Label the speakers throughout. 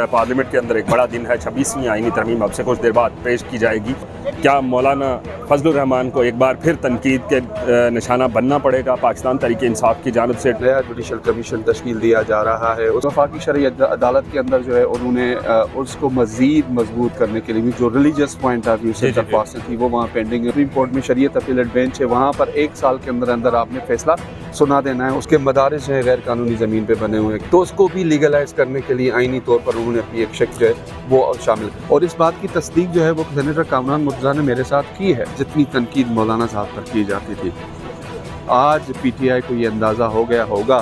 Speaker 1: Parliament के अंदर एक बड़ा दिन है। 26वीं आईनी तरमीम अब से कुछ देर बाद पेश की जाएगी। क्या मौलाना फजलुर रहमान को एक बार फिर तनकीद के निशाना बनना पड़ेगा? पाकिस्तान तहरीक इंसाफ की जानिब से
Speaker 2: नया जुडिशल कमीशन तश्कील दिया जा रहा है। उस वफाकी शरई अदालत के अंदर जो है उन्होंने उसको मज़ीद मजबूत करने के लिए जो रिलीजियस पॉइंट ऑफ व्यू से दरख्वास्तें थी वो वहाँ पेंडिंग है। सुप्रीम कोर्ट में शरीयत अपीलेट बेंच है, वहाँ पर 1 साल के अंदर अंदर आपने फैसला सुना देना है। उसके मदारिस हैं गैर कानूनी ज़मीन पे बने हुए, तो उसको भी लीगलाइज करने के लिए आइनी तौर पर उन्होंने अपनी एक शक जो है वो शामिल और इस बात की तस्दीक जो है वो सेनेटर कामरान मुर्तज़ा ने मेरे साथ की है। जितनी तनकीद मौलाना साहब पर की जाती थी, आज PTI को ये अंदाज़ा हो गया होगा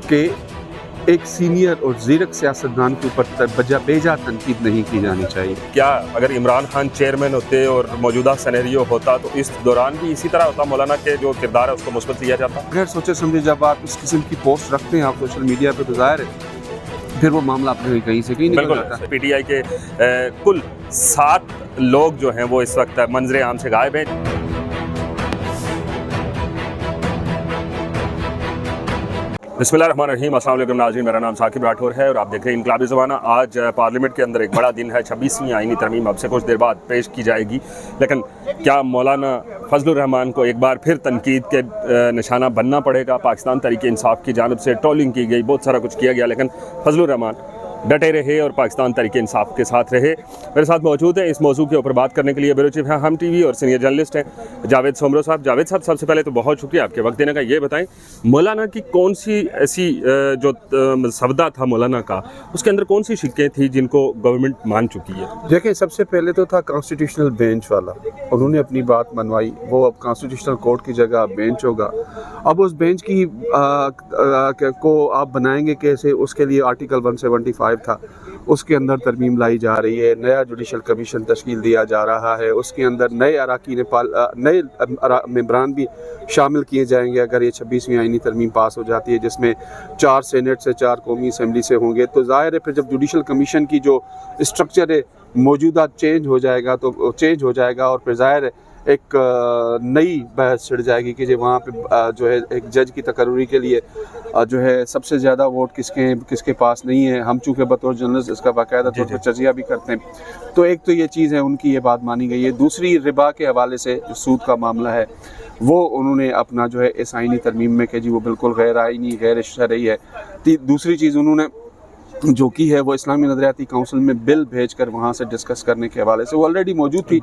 Speaker 2: कि एक सीनियर और ज़ीरक सियासतदान के ऊपर बेजा तनकीद नहीं की जानी चाहिए।
Speaker 1: क्या अगर इमरान खान चेयरमैन होते और मौजूदा सिनेरियो होता तो इस दौरान भी इसी तरह होता? मौलाना के जो किरदार है उसको मुस्बत लिया जाता?
Speaker 2: गैर सोचे समझे जब आप इस किस्म की पोस्ट रखते हैं आप सोशल मीडिया पे, तो ज़ाहिर है फिर वो मामला अपने कहीं से कहीं निकल जाता है।
Speaker 1: PTI के कुल 7 लोग जो हैं वो इस वक्त मंजर आम से गायब हैं। बिस्मिल्लाहिर्रहमानिर्रहीम, अस्सलाम वालेकुम नाज़रीन, मेरा नाम साकिब राठौर है और आप देख रहे हैं इनकलाबी ज़माना। आज पार्लियामेंट के अंदर एक बड़ा दिन है। 26वीं आईनी तरमीम अब से कुछ देर बाद पेश की जाएगी। लेकिन क्या मौलाना फजलुर रहमान को एक बार फिर तनकीद के निशाना बनना पड़ेगा? पाकिस्तान तहरीक इंसाफ की जानिब से ट्रोलिंग की गई, बहुत सारा कुछ किया गया, लेकिन फजलुर रहमान डटे रहे और पाकिस्तान तहरीक इंसाफ के साथ रहे। मेरे साथ मौजूद है इस मौजू के ऊपर बात करने के लिए ब्यूरो चीफ हैं हम TV और सीनियर जर्नलिस्ट हैं जावेद सोमरो साहब। जावेद साहब, सबसे पहले तो बहुत शुक्रिया आपके वक्त देने का। ये बताएं, मौलाना की कौन सी ऐसी जो सवदा था मौलाना का, उसके अंदर कौन सी शिक्कें थी जिनको गवर्नमेंट मान चुकी है?
Speaker 2: देखिए, सबसे पहले तो था कॉन्स्टिट्यूशनल बेंच वाला, उन्होंने अपनी बात मनवाई, वो अब कॉन्स्टिट्यूशनल कोर्ट की जगह बेंच होगा। अब उस बेंच की को आप बनाएंगे कैसे, उसके लिए आर्टिकल 175 था, उसके अंदर तरमीम लाई जा रही है। नया जुडिशल कमीशन तश्कील दिया जा रहा है, उसके अंदर नए अराकीन नए मेंबरान भी शामिल किए जाएंगे अगर ये 26वीं आईनी तरमीम पास हो जाती है, जिसमें 4 सेनेट से 4 कौमी असम्बली से होंगे। तो ज़ाहिर है फिर जब जुडिशल कमीशन की जो स्ट्रक्चर है मौजूदा चेंज हो जाएगा और फिर ज़ाहिर है एक नई बहस छिड़ जाएगी कि जो वहाँ पे जो है एक जज की तकर्री के लिए जो है सबसे ज़्यादा वोट किसके पास नहीं है। हम चूँकि बतौर जर्नलिस्ट इसका बाकायदा तौर पर चर्चा भी करते हैं, तो एक तो ये चीज़ है, उनकी ये बात मानी गई है। दूसरी रिबा के हवाले से जो सूद का मामला है वो उन्होंने अपना जो है इस आईनी तरमीम में कि जी वो बिल्कुल गैर आईनी गैर शरई है। दूसरी चीज़ उन्होंने जो की है वो इस्लामी नज़रियाती काउंसिल में बिल भेजकर वहाँ से डिस्कस करने के हवाले से, वो ऑलरेडी मौजूद थी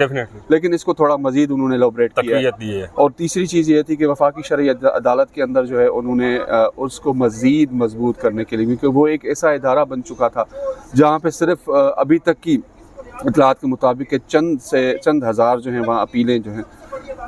Speaker 2: लेकिन इसको थोड़ा मजीद उन्होंने एलैबोरेट किया है। और तीसरी चीज़ ये थी कि वफाकी शरई अदालत के अंदर जो है उन्होंने उसको मजीद मजबूत करने के लिए, क्योंकि वो एक ऐसा इदारा बन चुका था जहाँ पे सिर्फ अभी तक की इतलात के मुताबिक चंद हज़ार जो हैं वहाँ अपीलें जो हैं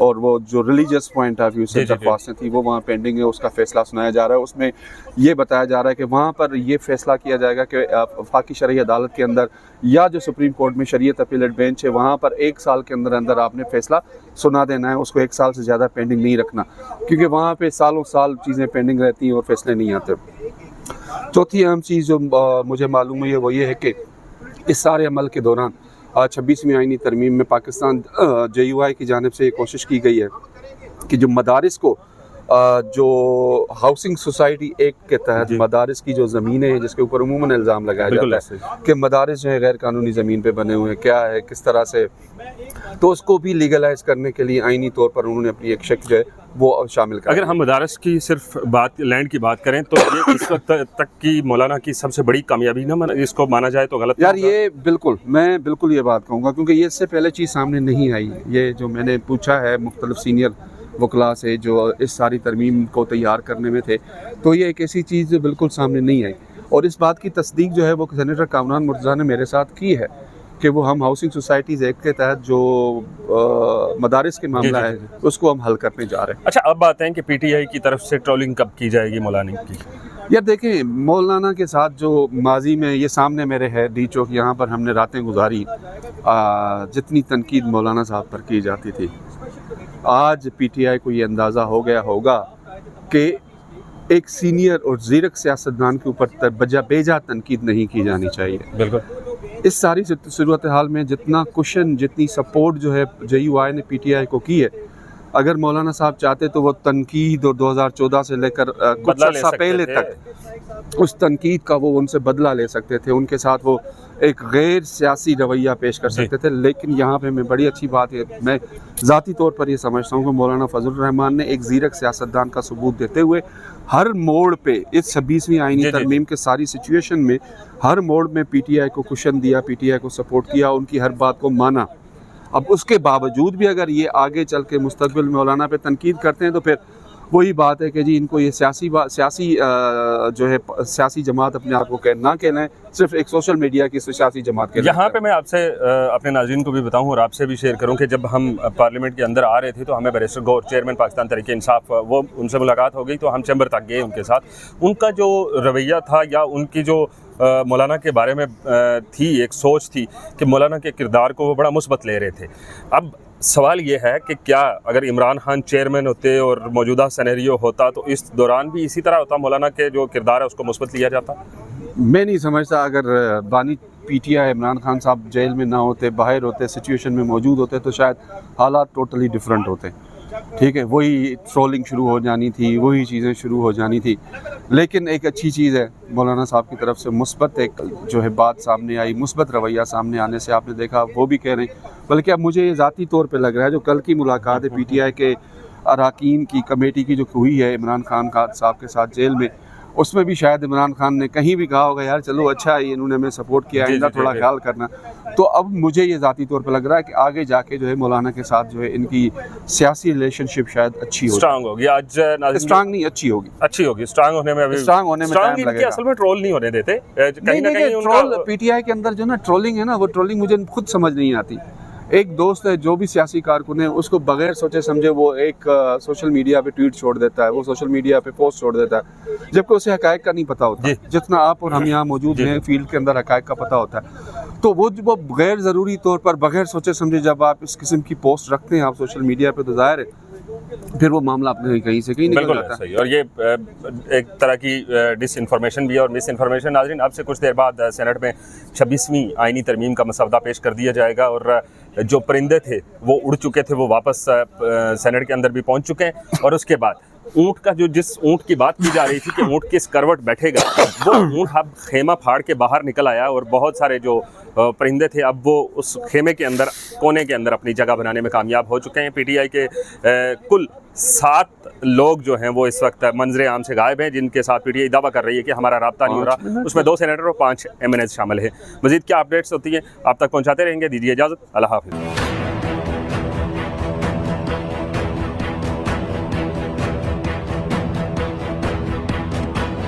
Speaker 2: और वो जो रिलीजियस पॉइंट ऑफ व्यू से दरख्वास्तें थी वो वहाँ पेंडिंग है, उसका फ़ैसला सुनाया जा रहा है। उसमें ये बताया जा रहा है कि वहाँ पर ये फ़ैसला किया जाएगा कि वफाकी शरई अदालत के अंदर या जो सुप्रीम कोर्ट में शरीयत अपीलेट बेंच है वहाँ पर 1 साल के अंदर अंदर आपने फ़ैसला सुना देना है, उसको 1 साल से ज़्यादा पेंडिंग नहीं रखना, क्योंकि वहाँ पर सालों साल चीज़ें पेंडिंग रहती हैं और फैसले नहीं आते। चौथी अहम चीज़ जो मुझे मालूम हुई है वो ये है कि इस सारे अमल के दौरान 26वीं आईनी तरमीम में पाकिस्तान JUI की जानिब से ये कोशिश की गई है कि जो मदारिस को जो हाउसिंग सोसाइटी एक्ट के तहत मदारिस की जो ज़मीनें हैं जिसके ऊपर उमूमन इल्ज़ाम लगाया जाता है कि मदारिस जो है गैर कानूनी ज़मीन पे बने हुए हैं, क्या है किस तरह से, तो उसको भी लीगलाइज करने के लिए आईनी तौर पर उन्होंने अपनी एक शक जो है वो शामिल कर।
Speaker 1: अगर हम मदारस की सिर्फ लैंड की बात करें तो ये इस वक्त तक की मौलाना की सबसे बड़ी कामयाबी ना इसको माना जाए तो गलत
Speaker 2: यार? ये मैं बिल्कुल ये बात कहूँगा, क्योंकि ये इससे पहले चीज़ सामने नहीं आई। ये जो मैंने पूछा है मुख्तलिफ सीनियर वकला से जो इस सारी तरमीम को तैयार करने में थे, तो ये एक ऐसी चीज़ जो बिल्कुल सामने नहीं आई और इस बात की तस्दीक जो है वो सेनेटर कामरान मुर्तज़ा ने मेरे साथ की है कि वो हम हाउसिंग सोसाइटीज़ एक्ट के तहत जो मदारिस के मामला है उसको हम हल करने जा रहे हैं।
Speaker 1: अच्छा, अब बात है कि PTI की तरफ से ट्रोलिंग कब की जाएगी मौलाना की?
Speaker 2: यार देखें, मौलाना के साथ जो माजी में ये सामने मेरे है डी चौक, यहाँ पर हमने रातें गुजारी, जितनी तनकीद मौलाना साहब पर की जाती थी, आज PTI को ये अंदाज़ा हो गया होगा कि एक सीनियर और ज़ीरक सियासतदान के ऊपर बेजा तनकीद नहीं की जानी चाहिए।
Speaker 1: बिल्कुल।
Speaker 2: इस सारी सूरत हाल में जितना कुशन, जितनी सपोर्ट जो है JUI ने PTI को की है, अगर मौलाना साहब चाहते तो वो तनकीद और 2014 से लेकर कुछ अर्सा पहले तक उस तनकीद का वो उनसे बदला ले सकते थे, उनके साथ वो एक गैर सियासी रवैया पेश कर सकते थे। लेकिन यहाँ पे मैं बड़ी अच्छी बात है, मैं ज़ाती तौर पर ये समझता हूँ कि मौलाना फजल रहमान ने एक ज़ीरक सियासतदान का सबूत देते हुए हर मोड़ पे इस 26वीं आईनी तरमीम के सारी सिचुएशन में हर मोड़ में PTI को कुशन दिया, PTI को सपोर्ट किया, उनकी हर बात को माना। अब उसके बावजूद भी अगर ये आगे चल के मुस्तकबिल में मौलाना पे तनकीद करते हैं तो फिर वही बात है कि जी इनको ये सियासी जो है सियासी जमात अपने आप को ना कहना है, सिर्फ एक सोशल मीडिया की सियासी जमात के।
Speaker 1: यहाँ पे मैं आपसे अपने नाज़रीन को भी बताऊँ और आपसे भी शेयर करूँ कि जब हम पार्लियामेंट के अंदर आ रहे थे तो हमें बैरिस्टर गौर चेयरमैन पाकिस्तान तहरीक इंसाफ वो उनसे मुलाकात हो गई तो हम चैम्बर तक गए उनके साथ। उनका जो रवैया था या उनकी जो मौलाना के बारे में थी एक सोच थी कि मौलाना के किरदार को वो बड़ा मुस्बत ले रहे थे। अब सवाल ये है कि क्या अगर इमरान खान चेयरमैन होते और मौजूदा सिनेरियो होता तो इस दौरान भी इसी तरह होता, मौलाना के जो किरदार है उसको मुस्बत लिया जाता?
Speaker 2: मैं नहीं समझता। अगर बानी PTI इमरान खान साहब जेल में ना होते, बाहर होते, सिचुएशन में मौजूद होते तो शायद हालात टोटली डिफरेंट होते। ठीक है, वही ट्रोलिंग शुरू हो जानी थी, वही चीज़ें शुरू हो जानी थी। लेकिन एक अच्छी चीज़ है मौलाना साहब की तरफ से मुस्बत एक जो है बात सामने आई, मुस्बत रवैया सामने आने से आपने देखा वो भी कह रहे हैं। बल्कि अब मुझे ये ज़ाती तौर पे लग रहा है जो कल की मुलाकात है PTI के अरकान की कमेटी की जो हुई है इमरान खान साहब के साथ जेल में, उसमें भी शायद इमरान खान ने कहीं भी कहा होगा यार चलो अच्छा है इन्होंने हमें सपोर्ट किया, इनका थोड़ा ख्याल करना। तो अब मुझे ये ज़ाती तौर पे लग रहा है कि आगे जाके जो है मौलाना के साथ जो है इनकी सियासी रिलेशनशिप शायद अच्छी होगी,
Speaker 1: स्ट्रांग होगी। आज
Speaker 2: स्ट्रांग नहीं अच्छी होगी,
Speaker 1: स्ट्रांग होने में अभी
Speaker 2: स्ट्रांग होने में टाइम लगेगा।
Speaker 1: असल में ट्रोल नहीं होने देते कहीं ना कहीं
Speaker 2: ट्रोल PTI के अंदर जो ना ट्रोलिंग है ना, वो ट्रोलिंग मुझे खुद समझ नहीं आती। एक दोस्त है जो भी सियासी कारकुन है उसको बगैर सोचे समझे वो एक सोशल मीडिया पे ट्वीट छोड़ देता है, वो सोशल मीडिया पे पोस्ट छोड़ देता है, जबकि उसे हकायक का नहीं पता होता जितना आप और हम यहाँ मौजूद हैं फील्ड के अंदर हकायक का पता होता है। तो वो गैर ज़रूरी तौर पर बगैर सोचे समझे जब आप इस किस्म की पोस्ट रखते हैं आप सोशल मीडिया पे, तो ज़ाहिर है फिर वो मामला अपने कहीं से कहीं निकल जाता है।
Speaker 1: सही। और ये एक तरह की डिस इन्फॉर्मेशन भी है और मिस इन्फॉर्मेशन। नाज़रीन, आपसे कुछ देर बाद सेनेट में 26वीं आईनी तरमीम का मसवदा पेश कर दिया जाएगा और जो परिंदे थे वो उड़ चुके थे वो वापस सेनेट के अंदर भी पहुंच चुके हैं। और उसके बाद ऊँट का जिस ऊँट की बात की जा रही थी कि ऊँट किस करवट बैठेगा, वो ऊँट अब खेमा फाड़ के बाहर निकल आया और बहुत सारे जो परिंदे थे अब वो उस खेमे के अंदर कोने के अंदर अपनी जगह बनाने में कामयाब हो चुके हैं। PTI के कुल 7 लोग जो हैं वो इस वक्त मंजरे आम से गायब हैं, जिनके साथ PTI दावा कर रही है कि हमारा राब्ता नहीं हो रहा। उसमें 2 सेनेटर और 5 MNAs शामिल हैं। मज़ीद क्या अपडेट्स होती हैं आप तक पहुँचाते रहेंगे। दीजिए इजाज़त, अल्लाह हाफ़िज़।